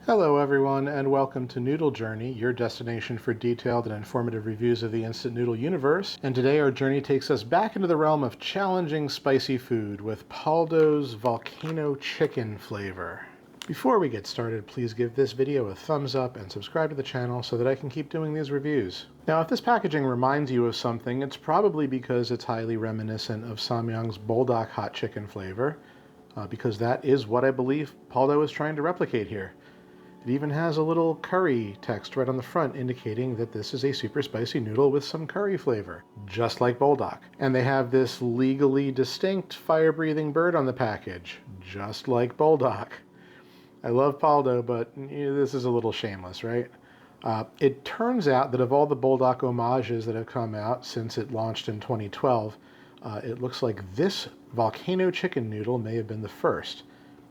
Hello everyone, and welcome to Noodle Journey, your destination for detailed and informative reviews of the instant noodle universe. And today our journey takes us back into the realm of challenging spicy food with Paldo's Volcano Chicken flavor. Before we get started, please give this video a thumbs up and subscribe to the channel so that I can keep doing these reviews. Now, if this packaging reminds you of something, it's probably because it's highly reminiscent of Samyang's Buldak hot chicken flavor, because that is what I believe Paldo is trying to replicate here. It even has a little curry text right on the front indicating that this is a super spicy noodle with some curry flavor, just like Buldak. And they have this legally distinct fire-breathing bird on the package, just like Buldak. I love Paldo, but this is a little shameless, right? It turns out that of all the Buldak homages that have come out since it launched in 2012, it looks like this Volcano Chicken Noodle may have been the first,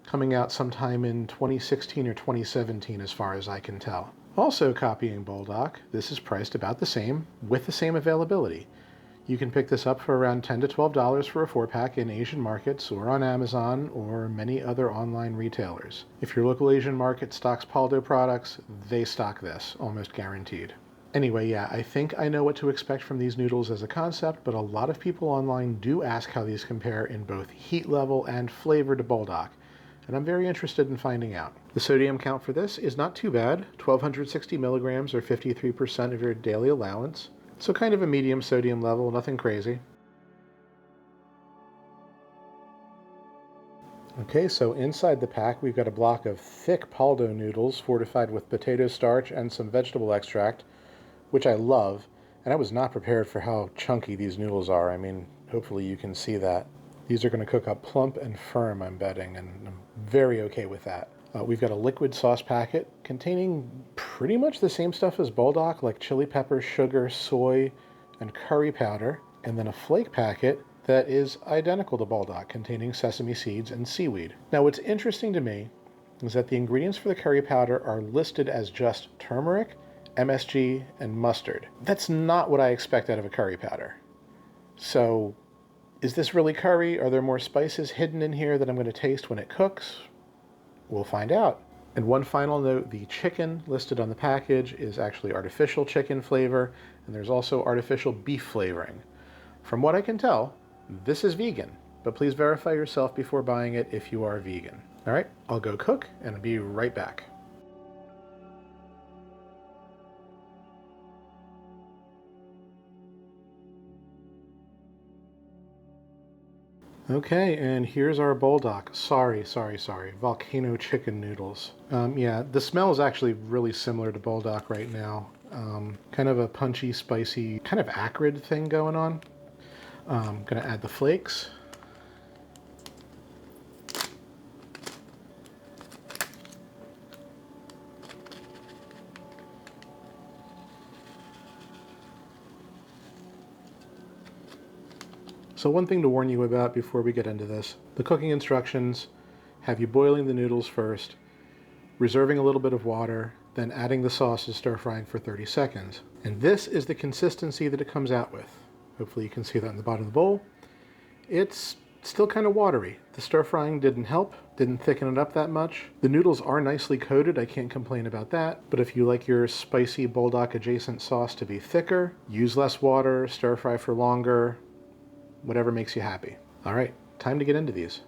coming out sometime in 2016 or 2017 as far as I can tell. Also copying Buldak, this is priced about the same, with the same availability. You can pick this up for around $10 to $12 for a 4-pack in Asian markets or on Amazon or many other online retailers. If your local Asian market stocks Paldo products, they stock this, almost guaranteed. Anyway, yeah, I think I know what to expect from these noodles as a concept, but a lot of people online do ask how these compare in both heat level and flavor to Buldak, and I'm very interested in finding out. The sodium count for this is not too bad, 1,260 milligrams or 53% of your daily allowance. So kind of a medium sodium level, nothing crazy. Okay, so inside the pack we've got a block of thick Paldo noodles fortified with potato starch and some vegetable extract, which I love, and I was not prepared for how chunky these noodles are. I mean, hopefully you can see that. These are going to cook up plump and firm, I'm betting, and I'm very okay with that. We've got a liquid sauce packet containing pretty much the same stuff as Buldak, like chili pepper, sugar, soy, and curry powder, and then a flake packet that is identical to Buldak, containing sesame seeds and seaweed. Now, what's interesting to me is that the ingredients for the curry powder are listed as just turmeric, MSG, and mustard. That's not what I expect out of a curry powder. So, is this really curry? Are there more spices hidden in here that I'm going to taste when it cooks? We'll find out. And one final note, the chicken listed on the package is actually artificial chicken flavor, and there's also artificial beef flavoring. From what I can tell, this is vegan, but please verify yourself before buying it if you are vegan. All right, I'll go cook and I'll be right back. Okay, and here's our Buldak. Sorry. Volcano Chicken Noodles. Yeah, the smell is actually really similar to Buldak right now. Kind of a punchy, spicy, kind of acrid thing going on. I'm gonna add the flakes. So one thing to warn you about before we get into this, the cooking instructions have you boiling the noodles first, reserving a little bit of water, then adding the sauce to stir frying for 30 seconds. And this is the consistency that it comes out with. Hopefully you can see that in the bottom of the bowl. It's still kind of watery. The stir frying didn't help, didn't thicken it up that much. The noodles are nicely coated, I can't complain about that. But if you like your spicy Buldak adjacent sauce to be thicker, use less water, stir fry for longer, whatever makes you happy. All right, time to get into these.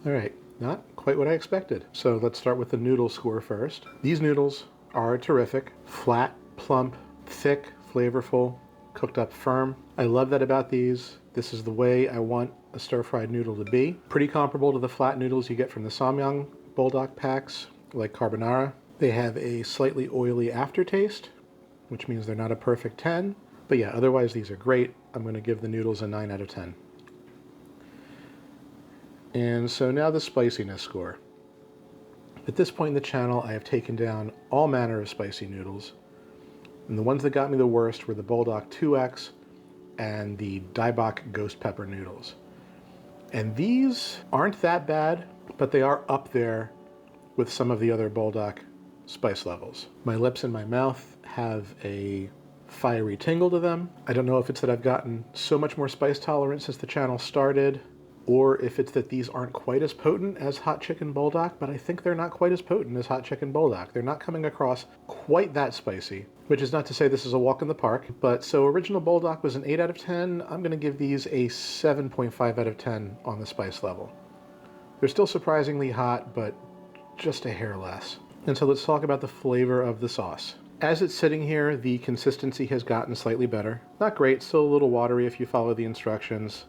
All right, not quite what I expected. So let's start with the noodle score first. These noodles are terrific, flat, plump, thick, flavorful, cooked up firm. I love that about these. This is the way I want a stir-fried noodle to be. Pretty comparable to the flat noodles you get from the Samyang Buldak packs, like carbonara. They have a slightly oily aftertaste, which means they're not a perfect 10. But yeah, otherwise these are great. I'm going to give the noodles a 9 out of 10. And so now the spiciness score. At this point in the channel, I have taken down all manner of spicy noodles. And the ones that got me the worst were the Buldak 2X and the Daibak Ghost Pepper noodles. And these aren't that bad, but they are up there with some of the other Buldak spice levels. My lips and my mouth have a fiery tingle to them. I don't know if it's that I've gotten so much more spice tolerance since the channel started, or if it's that these aren't quite as potent as Hot Chicken Buldak, but I think they're not quite as potent as Hot Chicken Buldak. They're not coming across quite that spicy, which is not to say this is a walk in the park, but so original Buldak was an 8 out of 10. I'm gonna give these a 7.5 out of 10 on the spice level. They're still surprisingly hot, but just a hair less. And so let's talk about the flavor of the sauce. As it's sitting here, the consistency has gotten slightly better. Not great, still a little watery if you follow the instructions.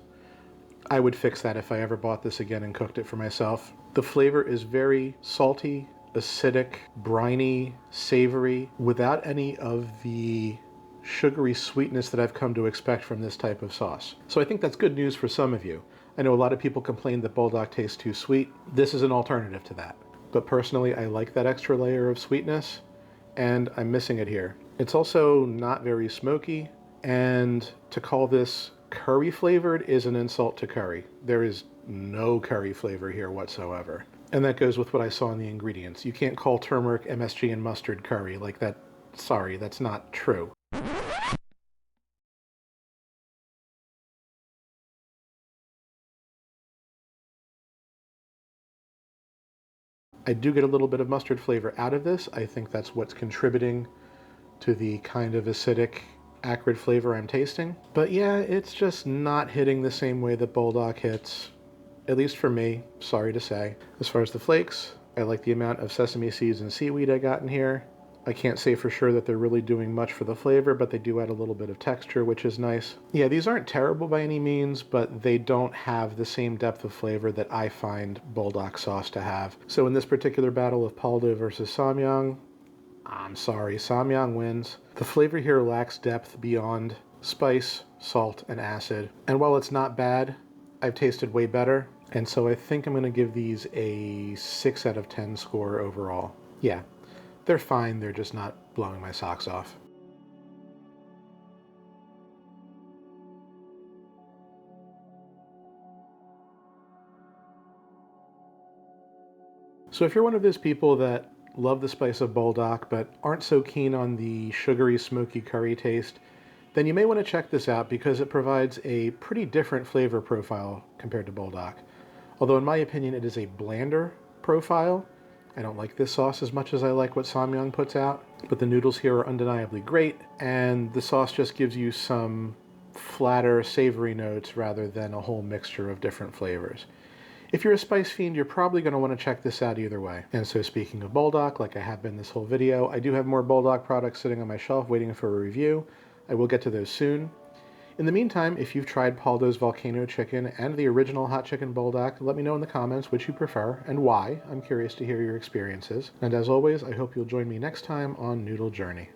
I would fix that if I ever bought this again and cooked it for myself. The flavor is very salty, acidic, briny, savory, without any of the sugary sweetness that I've come to expect from this type of sauce. So I think that's good news for some of you. I know a lot of people complain that Buldak tastes too sweet. This is an alternative to that. But personally, I like that extra layer of sweetness, and I'm missing it here. It's also not very smoky, and to call this curry flavored is an insult to curry. There is no curry flavor here whatsoever. And that goes with what I saw in the ingredients. You can't call turmeric, MSG, and mustard curry. Like that, sorry, that's not true. I do get a little bit of mustard flavor out of this. I think that's what's contributing to the kind of acidic, acrid flavor I'm tasting. But yeah, it's just not hitting the same way that Buldak hits, at least for me, sorry to say. As far as the flakes, I like the amount of sesame seeds and seaweed I got in here. I can't say for sure that they're really doing much for the flavor, but they do add a little bit of texture, which is nice. Yeah, these aren't terrible by any means, but they don't have the same depth of flavor that I find Buldak sauce to have. So in this particular battle of Paldo versus Samyang, I'm sorry, Samyang wins. The flavor here lacks depth beyond spice, salt, and acid. And while it's not bad, I've tasted way better. And so I think I'm gonna give these a 6 out of 10 score overall. Yeah, they're fine, they're just not blowing my socks off. So if you're one of those people that love the spice of Buldak but aren't so keen on the sugary, smoky curry taste, then you may want to check this out because it provides a pretty different flavor profile compared to Buldak. Although in my opinion it is a blander profile. I don't like this sauce as much as I like what Samyang puts out, but the noodles here are undeniably great, and the sauce just gives you some flatter, savory notes rather than a whole mixture of different flavors. If you're a spice fiend, you're probably going to want to check this out either way. And so speaking of Buldak, like I have been this whole video, I do have more Buldak products sitting on my shelf waiting for a review. I will get to those soon. In the meantime, if you've tried Paldo's Volcano Chicken and the original Hot Chicken Buldak, let me know in the comments which you prefer and why. I'm curious to hear your experiences. And as always, I hope you'll join me next time on Noodle Journey.